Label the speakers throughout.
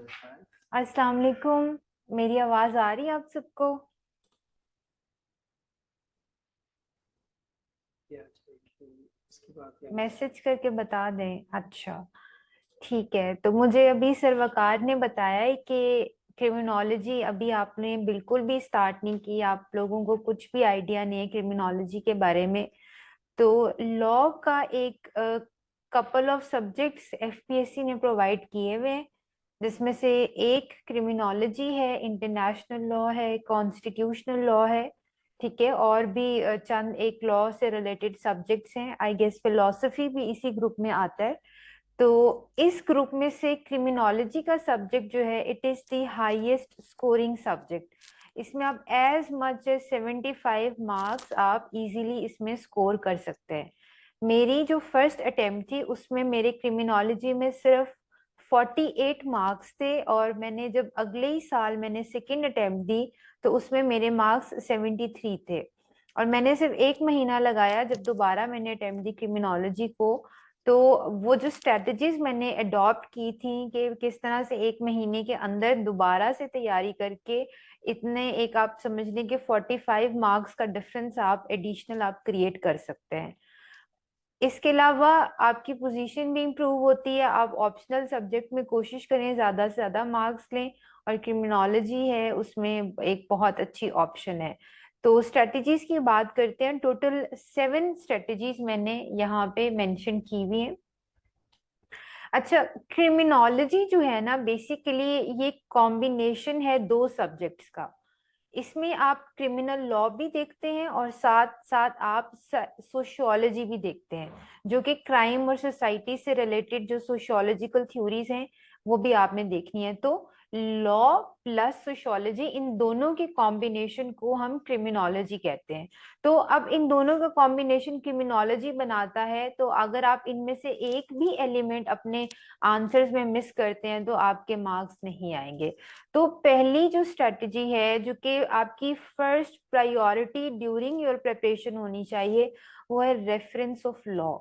Speaker 1: अस्सलाम वालेकुम। मेरी आवाज आ रही है आप सबको? मैसेज करके बता दें। अच्छा, ठीक है। तो मुझे अभी सरवकार ने बताया है कि क्रिमिनोलॉजी अभी आपने बिल्कुल भी स्टार्ट नहीं की, आप लोगों को कुछ भी आइडिया नहीं है क्रिमिनोलॉजी के बारे में। तो लॉ का एक कपल ऑफ सब्जेक्ट्स एफपीएससी ने प्रोवाइड किए हुए हैं, जिसमें से एक क्रिमिनोलॉजी है, इंटरनेशनल लॉ है, कॉन्स्टिट्यूशनल लॉ है, ठीक है। और भी चंद एक लॉ से रिलेटेड सब्जेक्ट्स हैं। आई गेस फिलोसफी भी इसी ग्रुप में आता है। तो इस ग्रुप में से क्रिमिनोलॉजी का सब्जेक्ट जो है, it is the highest scoring subject. इसमें आप एज मच एज 75 मार्क्स आप इजीली इसमें स्कोर कर सकते हैं। मेरी जो फर्स्ट अटेम्प्ट थी उसमें मेरे क्रिमिनोलॉजी में सिर्फ 48 मार्क्स थे, और मैंने जब अगले ही साल मैंने सेकेंड अटेम्प्ट दी तो उसमें मेरे मार्क्स 73 थे। और मैंने सिर्फ एक महीना लगाया जब दोबारा मैंने अटेम्प्ट दी क्रिमिनोलॉजी को। तो वो जो स्ट्रेटजीज मैंने अडॉप्ट की थी कि किस तरह से एक महीने के अंदर दोबारा से तैयारी करके इतने एक आप समझ लें कि 45 मार्क्स का डिफरेंस आप एडिशनल आप क्रिएट कर सकते हैं। इसके अलावा आपकी पोजीशन भी इम्प्रूव होती है। आप ऑप्शनल सब्जेक्ट में कोशिश करें ज्यादा से ज्यादा मार्क्स लें, और क्रिमिनोलॉजी है उसमें एक बहुत अच्छी ऑप्शन है। तो स्ट्रेटजीज की बात करते हैं। टोटल 7 स्ट्रेटजीज मैंने यहाँ पे मेंशन की हुई है। अच्छा, क्रिमिनोलॉजी जो है ना, बेसिकली ये कॉम्बिनेशन है दो सब्जेक्ट्स का। इसमें आप क्रिमिनल लॉ भी देखते हैं और साथ साथ आप सोशियोलॉजी भी देखते हैं, जो कि क्राइम और सोसाइटी से रिलेटेड जो सोशियोलॉजिकल थ्योरीज हैं वो भी आपने देखनी है। तो लॉ प्लस सोशियोलॉजी, इन दोनों के कॉम्बिनेशन को हम क्रिमिनोलॉजी कहते हैं। तो अब इन दोनों का कॉम्बिनेशन क्रिमिनोलॉजी बनाता है। तो अगर आप इनमें से एक भी एलिमेंट अपने आंसर्स में मिस करते हैं तो आपके मार्क्स नहीं आएंगे। तो पहली जो स्ट्रेटजी है, जो कि आपकी first priority during your preparation होनी चाहिए, वो है रेफरेंस ऑफ लॉ।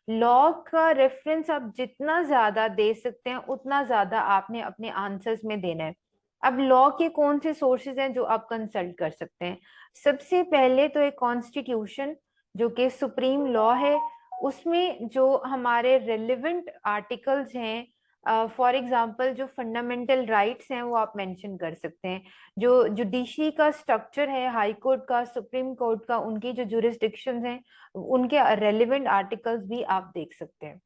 Speaker 1: लॉ का रेफरेंस आप जितना ज्यादा दे सकते हैं उतना ज्यादा आपने अपने आंसर्स में देना है। अब लॉ के कौन से सोर्सेज हैं जो आप कंसल्ट कर सकते हैं? सबसे पहले तो एक कॉन्स्टिट्यूशन, जो कि सुप्रीम लॉ है। उसमें जो हमारे रेलिवेंट आर्टिकल्स हैं, फॉर एग्जाम्पल जो फंडामेंटल राइट्स हैं वो आप मेंशन कर सकते हैं। जो जुडिशरी का स्ट्रक्चर है, हाई कोर्ट का, सुप्रीम कोर्ट का, उनकी जो जुरिस्डिक्शंस हैं उनके रेलिवेंट आर्टिकल्स भी आप देख सकते हैं।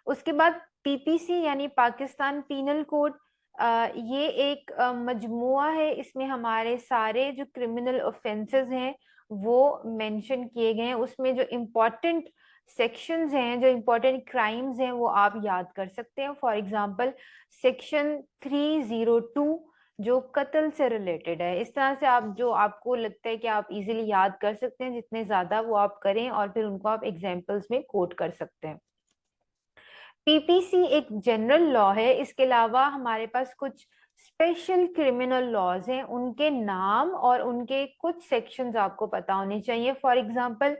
Speaker 1: उसके बाद पीपीसी यानी पाकिस्तान पीनल कोड, ये एक मजमुआ है। इसमें हमारे सारे जो क्रिमिनल ऑफेंसेस हैं वो मेंशन किए गए हैं। उसमें जो इम्पोर्टेंट सेक्शंस हैं, जो इम्पोर्टेंट क्राइम्स हैं, वो आप याद कर सकते हैं। फॉर एग्जांपल सेक्शन 302 जो कत्ल से रिलेटेड है। इस तरह से आप जो आपको लगता है कि आप इजीली याद कर सकते हैं, जितने ज्यादा वो आप करें और फिर उनको आप एग्जाम्पल्स में कोट कर सकते हैं। पीपीसी एक जनरल लॉ है। इसके अलावा हमारे पास कुछ स्पेशल क्रिमिनल लॉज हैं, उनके नाम और उनके कुछ सेक्शंस आपको पता होने चाहिए। For example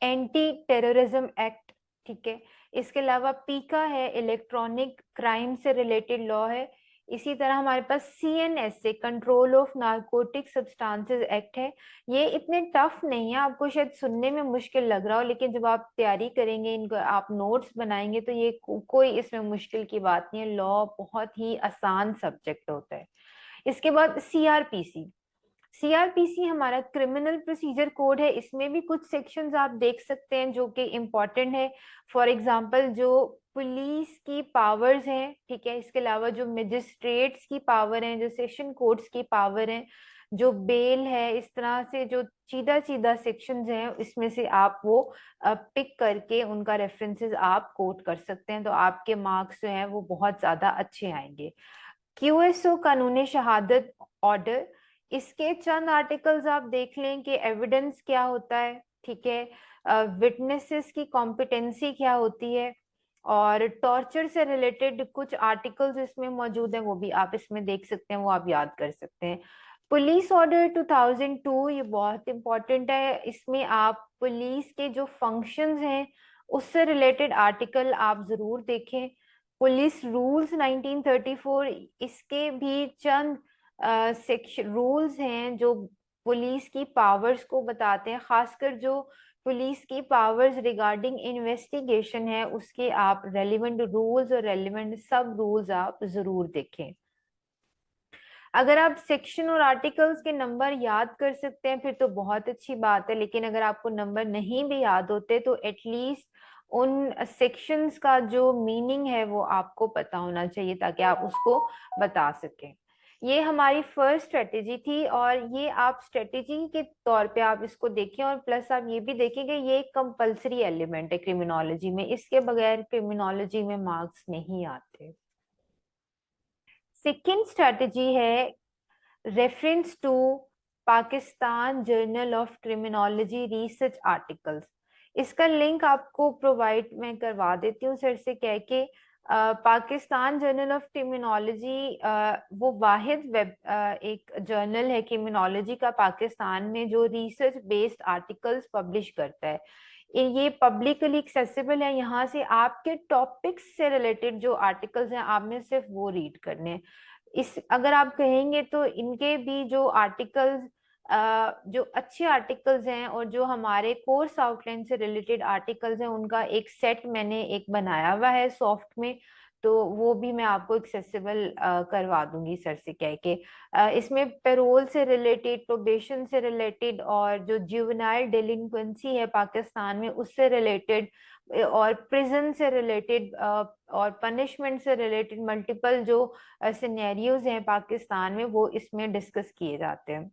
Speaker 1: anti terrorism act, ठीक है। इसके अलावा पीका है, इलेक्ट्रॉनिक क्राइम से रिलेटेड लॉ है। इसी तरह हमारे पास CNS control of narcotic substances act है। ये इतने टफ नहीं है, आपको शायद सुनने में मुश्किल लग रहा हो, लेकिन जब आप तैयारी करेंगे, इनको आप नोट्स बनाएंगे तो ये कोई इसमें मुश्किल की बात नहीं है। लॉ बहुत ही आसान सब्जेक्ट होता है। इसके बाद सीआरपीसी। सीआरपीसी हमारा क्रिमिनल प्रोसीजर कोड है। इसमें भी कुछ सेक्शंस आप देख सकते हैं जो कि इम्पोर्टेंट है। फॉर एग्जांपल जो पुलिस की पावर्स हैं, ठीक है। इसके अलावा जो मजिस्ट्रेट्स की पावर हैं, जो सेशन कोर्ट्स की पावर हैं, जो बेल है, इस तरह से जो सीधा सीधा सेक्शंस हैं, इसमें से आप वो पिक करके उनका रेफरेंसेस आप कोट कर सकते हैं। तो आपके मार्क्स जो हैं वो बहुत ज्यादा अच्छे आएंगे। क्यूएसओ कानूनी शहादत ऑर्डर, इसके चंद आर्टिकल्स आप देख लें कि एविडेंस क्या होता है, ठीक है। विटनेसेस की कॉम्पिटेंसी क्या होती है, और टॉर्चर से रिलेटेड कुछ आर्टिकल्स इसमें मौजूद हैं, वो भी आप इसमें देख सकते हैं, वो आप याद कर सकते हैं। पुलिस ऑर्डर 2002, ये बहुत इंपॉर्टेंट है। इसमें आप पुलिस के जो फंक्शंस हैं उससे रिलेटेड आर्टिकल आप जरूर देखें। पुलिस रूल्स 1934, इसके भी चंद सेक्शन रूल्स हैं जो पुलिस की पावर्स को बताते हैं, खासकर जो पुलिस की पावर्स रिगार्डिंग इन्वेस्टिगेशन है उसके आप रेलिवेंट रूल्स और रेलिवेंट सब रूल्स आप जरूर देखें। अगर आप सेक्शन और आर्टिकल्स के नंबर याद कर सकते हैं फिर तो बहुत अच्छी बात है, लेकिन अगर आपको नंबर नहीं भी याद होते तो एटलीस्ट उन सेक्शंस का जो मीनिंग है वो आपको पता होना चाहिए ताकि आप उसको बता सकें। ये हमारी फर्स्ट स्ट्रेटेजी थी, और ये आप स्ट्रेटेजी के तौर पे आप इसको देखें, और प्लस आप ये भी देखें कि ये एक कंपलसरी एलिमेंट है क्रिमिनोलॉजी में, इसके बगैर क्रिमिनोलॉजी में मार्क्स नहीं आते। सेकेंड स्ट्रेटेजी है reference to Pakistan journal of criminology research articles. इसका लिंक आपको प्रोवाइड मैं करवा देती हूँ सर से कह के। पाकिस्तान जर्नल ऑफ क्रिमिनोलॉजी वो वाहिद वेब एक जर्नल है क्रिमिनोलॉजी का पाकिस्तान में जो रिसर्च बेस्ड आर्टिकल्स पब्लिश करता है। ये पब्लिकली एक्सेसिबल है, यहाँ से आपके टॉपिक्स से रिलेटेड जो आर्टिकल्स हैं आपने सिर्फ वो रीड करने हैं। इस अगर आप कहेंगे तो इनके भी जो आर्टिकल्स जो अच्छे आर्टिकल्स हैं और जो हमारे कोर्स आउटलाइन से रिलेटेड आर्टिकल्स हैं उनका एक सेट मैंने एक बनाया हुआ है सॉफ्ट में, तो वो भी मैं आपको एक्सेसिबल करवा दूंगी सर से कह के। इसमें पेरोल से रिलेटेड, प्रोबेशन से रिलेटेड, और जो जुवेनाइल डेलिंक्वेंसी है पाकिस्तान में उससे रिलेटेड, और प्रिजन से रिलेटेड, और पनिशमेंट से रिलेटेड मल्टीपल जो सिनेरियोज हैं पाकिस्तान में वो इसमें डिस्कस किए जाते हैं।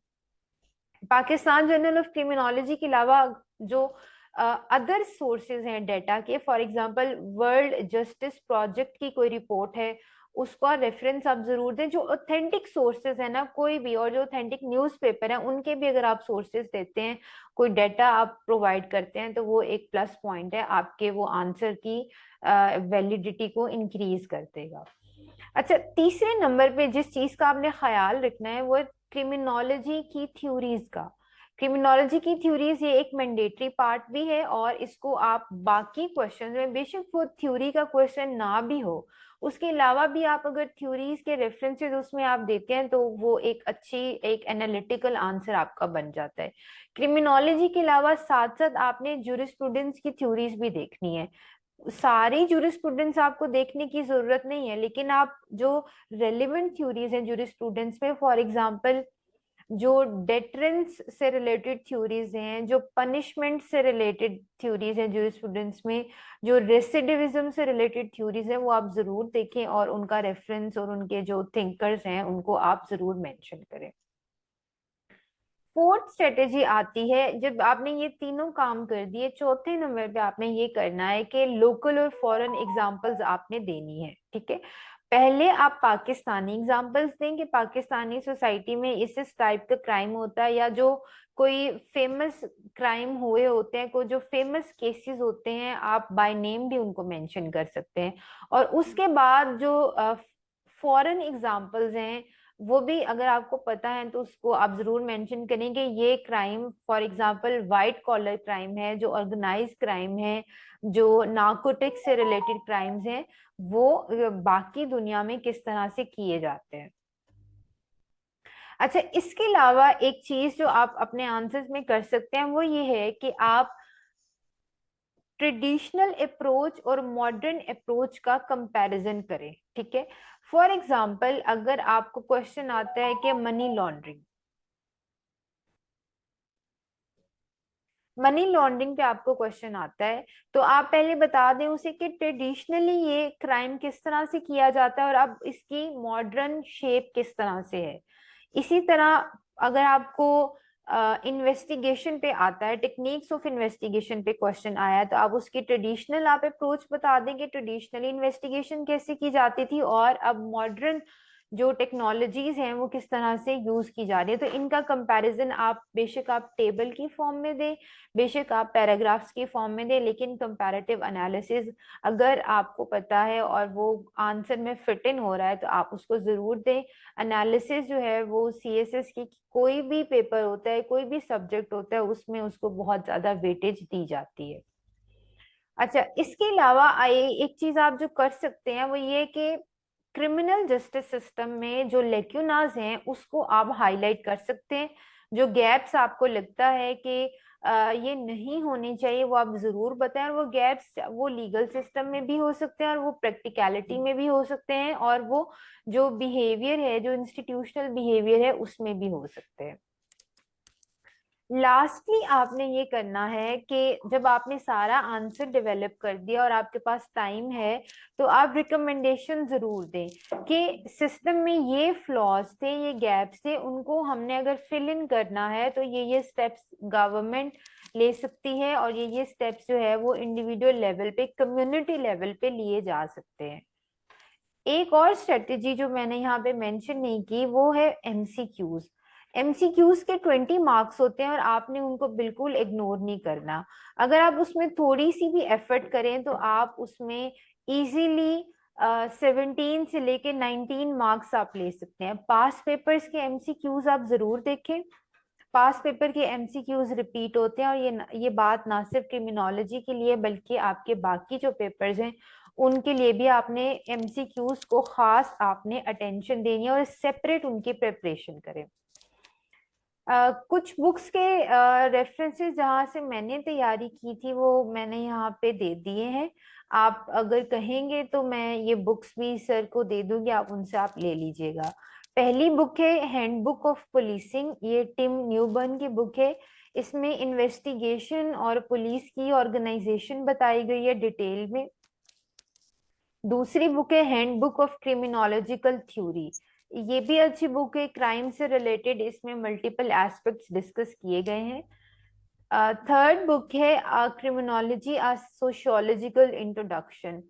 Speaker 1: पाकिस्तान जर्नल ऑफ क्रिमिनोलॉजी के अलावा जो अदर सोर्सेज हैं डेटा के, for example world justice project की कोई रिपोर्ट है उसका रेफरेंस आप जरूर दें। जो ऑथेंटिक सोर्सेज है ना कोई भी, और जो ऑथेंटिक न्यूज़पेपर है उनके भी अगर आप सोर्सेज देते हैं, कोई डेटा आप प्रोवाइड करते हैं, तो वो एक प्लस पॉइंट है, आपके वो आंसर की वैलिडिटी को इंक्रीज कर देगा। अच्छा, तीसरे नंबर पे जिस चीज का आपने ख्याल रखना है वो क्रिमिनोलॉजी की थ्योरीज का। क्रिमिनोलॉजी की थ्योरीज ये एक मैंडेटरी पार्ट भी है, और इसको आप बाकी क्वेश्चन में बेशक वो थ्योरी का क्वेश्चन ना भी हो उसके अलावा भी आप अगर थ्योरीज के रेफरेंसेस उसमें आप देते हैं तो वो एक अच्छी एक एनालिटिकल आंसर आपका बन जाता है। क्रिमिनोलॉजी के अलावा साथ साथ आपने जूरिस्प्रूडेंस की थ्योरीज भी देखनी है। सारी जूरिस्प्रूडेंस आपको देखने की जरूरत नहीं है, लेकिन आप जो रेलिवेंट थ्योरीज हैं जूरिस्प्रूडेंस में, फॉर एग्जांपल जो डेटरेंस से रिलेटेड थ्योरीज हैं, जो पनिशमेंट से रिलेटेड थ्योरीज हैं जूरिस्प्रूडेंस में, जो रेसिडिविज्म से रिलेटेड थ्योरीज हैं वो आप जरूर देखें और उनका रेफरेंस और उनके जो थिंकर्स हैं उनको आप जरूर मेंशन करें। फोर्थ स्ट्रेटेजी आती है जब आपने ये तीनों काम कर दिए, चौथे नंबर पे आपने ये करना है कि लोकल और फॉरेन एग्जांपल्स आपने देनी है। ठीक है, पहले आप पाकिस्तानी एग्जांपल्स दें कि पाकिस्तानी सोसाइटी में इस टाइप का क्राइम होता है, या जो कोई फेमस क्राइम हुए होते हैं, कोई जो फेमस केसेस होते हैं आप बाय नेम भी उनको मेंशन कर सकते हैं। और उसके बाद जो फॉरेन एग्जांपल्स हैं वो भी अगर आपको पता है तो उसको आप जरूर मेंशन करेंगे। ये crime for example white collar crime है, जो ऑर्गेनाइज क्राइम है, जो नार्कोटिक्स से रिलेटेड क्राइम्स हैं, वो बाकी दुनिया में किस तरह से किए जाते हैं। अच्छा, इसके अलावा एक चीज जो आप अपने आंसर्स में कर सकते हैं वो ये है कि आप ट्रेडिशनल अप्रोच और मॉडर्न अप्रोच का कंपैरिजन करें। ठीक है, फॉर एग्जांपल अगर आपको क्वेश्चन आता है कि मनी लॉन्ड्रिंग पे आपको क्वेश्चन आता है, तो आप पहले बता दें उसे कि ट्रेडिशनली ये क्राइम किस तरह से किया जाता है और अब इसकी मॉडर्न शेप किस तरह से है। इसी तरह अगर आपको इन्वेस्टिगेशन पे आता है, टेक्निक्स ऑफ इन्वेस्टिगेशन पे क्वेश्चन आया है, तो आप उसकी ट्रेडिशनल आप अप्रोच बता देंगे, ट्रेडिशनली इन्वेस्टिगेशन कैसे की जाती थी और अब मॉडर्न जो टेक्नोलॉजीज हैं वो किस तरह से यूज की जा रही है। तो इनका कंपैरिजन आप बेशक आप टेबल की फॉर्म में दें, बेशक आप पैराग्राफ्स की फॉर्म में दें, लेकिन कंपैरेटिव एनालिसिस अगर आपको पता है और वो आंसर में फिट इन हो रहा है तो आप उसको जरूर दें। एनालिसिस जो है वो सीएसएस की कोई भी पेपर होता है, कोई भी सब्जेक्ट होता है, उसमें उसको बहुत ज्यादा वेटेज दी जाती है। अच्छा, इसके अलावा एक चीज आप जो कर सकते हैं वो ये कि क्रिमिनल जस्टिस सिस्टम में जो लेक्यूनाज हैं उसको आप हाईलाइट कर सकते हैं। जो गैप्स आपको लगता है कि ये नहीं होनी चाहिए, वो आप जरूर बताएं। और वो गैप्स वो लीगल सिस्टम में भी हो सकते हैं और वो प्रैक्टिकलिटी में भी हो सकते हैं, और वो जो बिहेवियर है, जो इंस्टीट्यूशनल बिहेवियर है, उसमें भी हो सकते हैं। लास्टली आपने ये करना है कि जब आपने सारा आंसर डेवलप कर दिया और आपके पास टाइम है, तो आप रिकमेंडेशन जरूर दें कि सिस्टम में ये फ्लॉज थे, ये गैप्स थे, उनको हमने अगर फिल इन करना है तो ये स्टेप्स गवर्नमेंट ले सकती है, और ये स्टेप्स जो है वो इंडिविजुअल लेवल पे, कम्युनिटी लेवल पे लिए जा सकते हैं। एक और स्ट्रेटेजी जो मैंने यहाँ पे मेंशन नहीं की वो है एमसीक्यूज। एमसीक्यूज के 20 मार्क्स होते हैं और आपने उनको बिल्कुल इग्नोर नहीं करना। अगर आप उसमें थोड़ी सी भी एफर्ट करें तो आप उसमें इजीली 17 से लेके 19 मार्क्स आप ले सकते हैं। पास पेपर्स के एमसीक्यूज आप जरूर देखें। पास पेपर के एमसीक्यूज रिपीट होते हैं, और ये बात ना सिर्फ क्रिमिनोलॉजी के लिए बल्कि आपके बाकी जो पेपर्स हैं उनके लिए भी आपने एमसीक्यूज को खास आपने अटेंशन देनी है और सेपरेट उनकी प्रिपरेशन करें। कुछ बुक्स के रेफरेंसेस जहाँ से मैंने तैयारी की थी वो मैंने यहाँ पे दे दिए हैं। आप अगर कहेंगे तो मैं ये बुक्स भी सर को दे दूंगी, आप उनसे आप ले लीजिएगा। पहली बुक है हैंडबुक ऑफ पुलिसिंग, ये टिम न्यूबर्न की बुक है। इसमें इन्वेस्टिगेशन और पुलिस की ऑर्गेनाइजेशन बताई गई है डिटेल में। दूसरी बुक है हैंडबुक ऑफ क्रिमिनोलॉजिकल थ्योरी, ये भी अच्छी बुक है, क्राइम से रिलेटेड, इसमें मल्टीपल एस्पेक्ट्स डिस्कस किए गए हैं। थर्ड बुक है क्रिमिनोलॉजी आ सोशियोलॉजिकल इंट्रोडक्शन।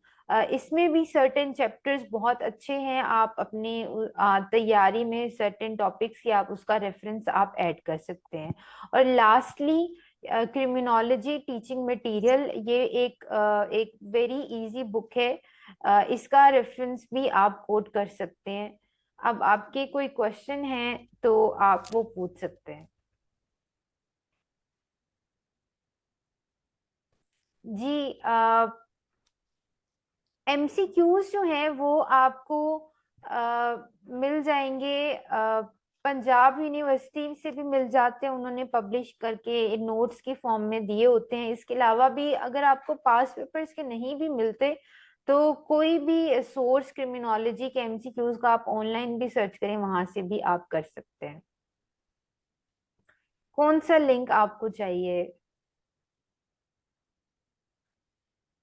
Speaker 1: इसमें भी सर्टेन चैप्टर्स बहुत अच्छे हैं, आप अपनी तैयारी में सर्टेन टॉपिक्स की आप उसका रेफरेंस आप ऐड कर सकते हैं। और लास्टली क्रिमिनोलॉजी टीचिंग मटेरियल, ये एक वेरी इजी बुक है। इसका रेफरेंस भी आप कोट कर सकते हैं। अब आपके कोई क्वेश्चन है तो आप वो पूछ सकते हैं। जी, एमसीक्यूज जो हैं वो आपको मिल जाएंगे। पंजाब यूनिवर्सिटी से भी मिल जाते हैं, उन्होंने पब्लिश करके नोट्स की फॉर्म में दिए होते हैं। इसके अलावा भी अगर आपको पास पेपर्स के नहीं भी मिलते तो कोई भी सोर्स क्रिमिनोलॉजी के एमसीक्यूज का आप ऑनलाइन भी सर्च करें, वहां से भी आप कर सकते हैं। कौन सा लिंक आपको चाहिए?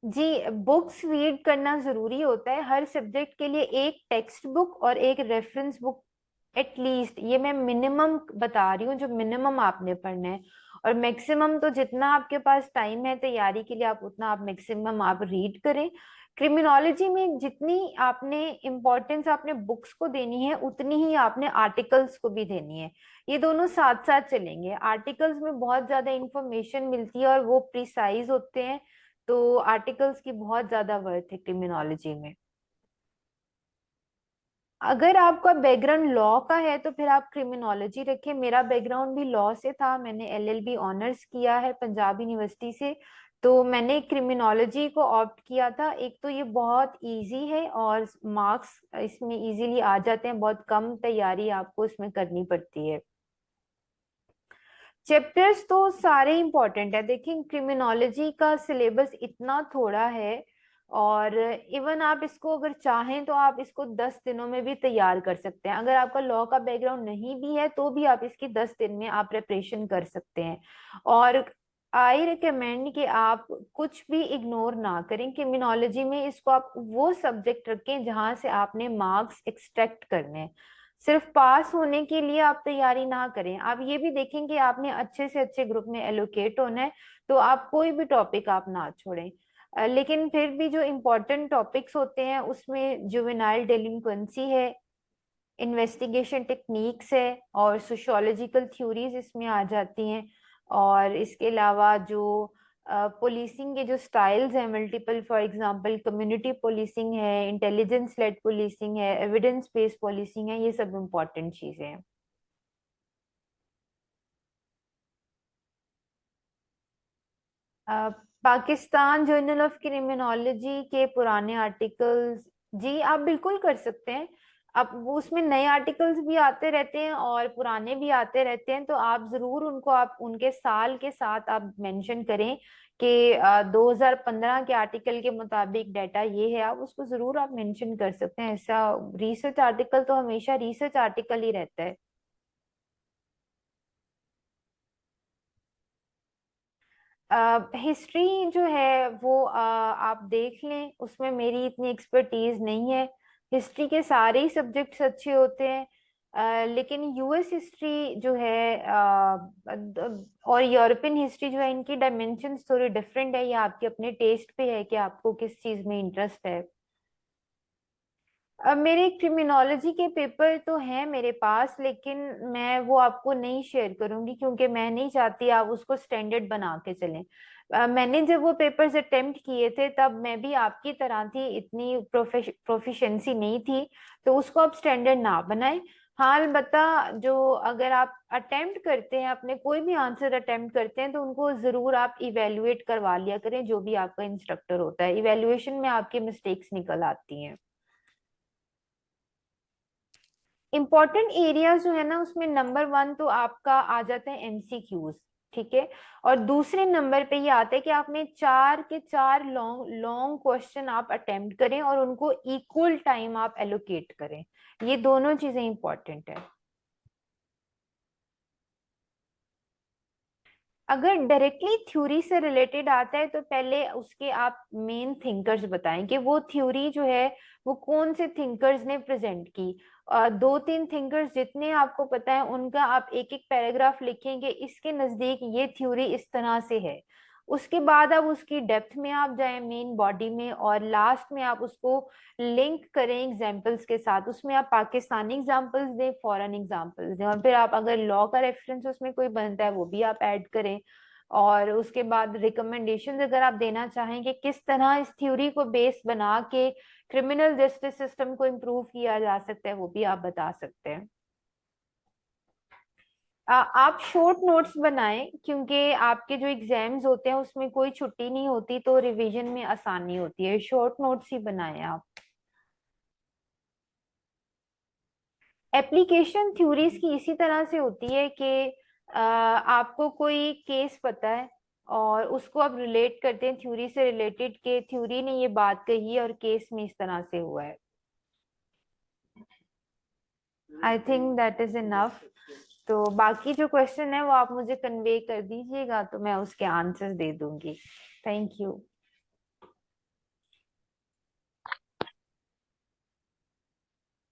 Speaker 1: जी, बुक्स रीड करना जरूरी होता है हर सब्जेक्ट के लिए। एक टेक्स्ट बुक और एक रेफरेंस बुक एटलीस्ट, ये मैं मिनिमम बता रही हूँ जो मिनिमम आपने पढ़ना है। और मैक्सिमम तो जितना आपके पास टाइम है तैयारी के लिए आप उतना आप मैक्सिमम आप रीड करें। क्रिमिनोलॉजी में जितनी आपने इम्पोर्टेंस आपने बुक्स को देनी है उतनी ही आपने आर्टिकल्स को भी देनी है। ये दोनों साथ साथ चलेंगे। आर्टिकल्स में बहुत ज्यादा इंफॉर्मेशन मिलती है और वो प्रिसाइज होते हैं, तो आर्टिकल्स की बहुत ज्यादा वर्थ है क्रिमिनोलॉजी में। अगर आपका बैकग्राउंड लॉ का है तो फिर आप क्रिमिनोलॉजी रखें। मेरा बैकग्राउंड भी लॉ से था, मैंने एलएलबी ऑनर्स किया है पंजाब यूनिवर्सिटी से, तो मैंने क्रिमिनोलॉजी को ऑप्ट किया था। एक तो ये बहुत इजी है और मार्क्स इसमें इजीली आ जाते हैं, बहुत कम तैयारी आपको इसमें करनी पड़ती है। चैप्टर्स तो सारे इंपॉर्टेंट है। देखिए, क्रिमिनोलॉजी का सिलेबस इतना थोड़ा है, और इवन आप इसको अगर चाहें तो आप इसको 10 दिनों में भी तैयार कर सकते हैं। अगर आपका लॉ का बैकग्राउंड नहीं भी है तो भी आप इसकी 10 दिन में आप प्रिपरेशन कर सकते हैं। और आई रिकमेंड कि आप कुछ भी इग्नोर ना करें क्रिमिनोलॉजी में। इसको आप वो सब्जेक्ट रखें जहां से आपने मार्क्स एक्सट्रैक्ट करने हैं। सिर्फ पास होने के लिए आप तैयारी ना करें। आप ये भी देखें कि आपने अच्छे से अच्छे ग्रुप में एलोकेट होना है, तो आप कोई भी टॉपिक आप ना छोड़ें। लेकिन फिर भी जो इम्पोर्टेंट टॉपिक्स होते हैं उसमें जुवेनाइल डेलिंक्वेंसी है, इन्वेस्टिगेशन टेक्निक्स है, और सोशियोलॉजिकल थ्योरीज इसमें आ जाती हैं। और इसके अलावा जो पुलिसिंग के जो स्टाइल्स हैं multiple, for example community policing है, इंटेलिजेंस लेड पुलिसिंग है, एविडेंस बेस्ड पुलिसिंग है, ये सब इम्पोर्टेंट चीजें हैं। पाकिस्तान जर्नल ऑफ क्रिमिनोलॉजी के पुराने आर्टिकल्स, जी आप बिल्कुल कर सकते हैं। अब वो उसमें नए आर्टिकल्स भी आते रहते हैं और पुराने भी आते रहते हैं, तो आप जरूर उनको, आप उनके साल के साथ आप मेंशन करें कि 2015 के आर्टिकल के मुताबिक डाटा ये है, आप उसको जरूर आप मेंशन कर सकते हैं। ऐसा रिसर्च आर्टिकल तो हमेशा रिसर्च आर्टिकल ही रहता है। हिस्ट्री जो है वो आप देख लें, उसमें मेरी इतनी एक्सपर्टीज नहीं है। हिस्ट्री के सारे ही सब्जेक्ट्स अच्छे होते हैं, लेकिन यूएस हिस्ट्री जो है और यूरोपियन हिस्ट्री जो है, इनकी डायमेंशन थोड़ी डिफरेंट है। ये आपके अपने टेस्ट पे है कि आपको किस चीज में इंटरेस्ट है। अब मेरे क्रिमिनोलॉजी के पेपर तो हैं मेरे पास, लेकिन मैं वो आपको नहीं शेयर करूंगी क्योंकि मैं नहीं चाहती आप उसको स्टैंडर्ड बना के चलें। मैंने जब वो पेपर्स अटेम्प्ट किए थे तब मैं भी आपकी तरह थी, इतनी प्रोफिशिएंसी नहीं थी, तो उसको आप स्टैंडर्ड ना बनाएं। हाँ अलबत्ता, जो अगर आप अटेम्प्ट करते हैं, अपने कोई भी आंसर अटेम्प्ट करते हैं, तो उनको जरूर आप इवेल्युएट करवा लिया करें, जो भी आपका इंस्ट्रक्टर होता है। इवेल्युएशन में आपकी मिस्टेक्स निकल आती हैं। इम्पॉर्टेंट एरियाज जो है ना, उसमें नंबर वन तो आपका आ जाता है एमसीक्यूज, ठीक है। और दूसरे नंबर पे ये आता है कि आपने 4 के 4 लॉन्ग लॉन्ग क्वेश्चन आप अटेम्प्ट करें और उनको इक्वल टाइम आप एलोकेट करें। ये दोनों चीजें इंपॉर्टेंट है। अगर डायरेक्टली थ्योरी से रिलेटेड आता है तो पहले उसके आप मेन थिंकर्स बताएं कि वो थ्योरी जो है वो कौन से थिंकर्स ने प्रेजेंट की। 2-3 थिंकर्स जितने आपको पता है उनका आप एक एक पैराग्राफ लिखेंगे, इसके नजदीक ये थ्योरी इस तरह से है। उसके बाद आप उसकी डेप्थ में आप जाएं, मेन बॉडी में, और लास्ट में आप उसको लिंक करें एग्जाम्पल्स के साथ। उसमें आप पाकिस्तानी एग्जाम्पल्स दें, फॉरेन एग्जाम्पल्स दें, और फिर आप अगर लॉ का रेफरेंस उसमें कोई बनता है वो भी आप ऐड करें। और उसके बाद रिकमेंडेशंस अगर आप देना चाहें कि किस तरह इस थ्योरी को बेस बना के क्रिमिनल जस्टिस सिस्टम को इम्प्रूव किया जा सकता है, वो भी आप बता सकते हैं। आप शॉर्ट नोट्स बनाएं, क्योंकि आपके जो एग्जाम्स होते हैं उसमें कोई छुट्टी नहीं होती, तो रिवीजन में आसानी होती है। शॉर्ट नोट्स ही बनाएं आप। एप्लीकेशन थ्योरीज की इसी तरह से होती है कि आपको कोई केस पता है और उसको आप रिलेट करते हैं थ्योरी से रिलेटेड, के थ्योरी ने ये बात कही है और केस में इस तरह से हुआ है। I think that is enough. तो बाकी जो क्वेश्चन है वो आप मुझे कन्वे कर दीजिएगा, तो मैं उसके आंसर्स दे दूंगी। Thank you.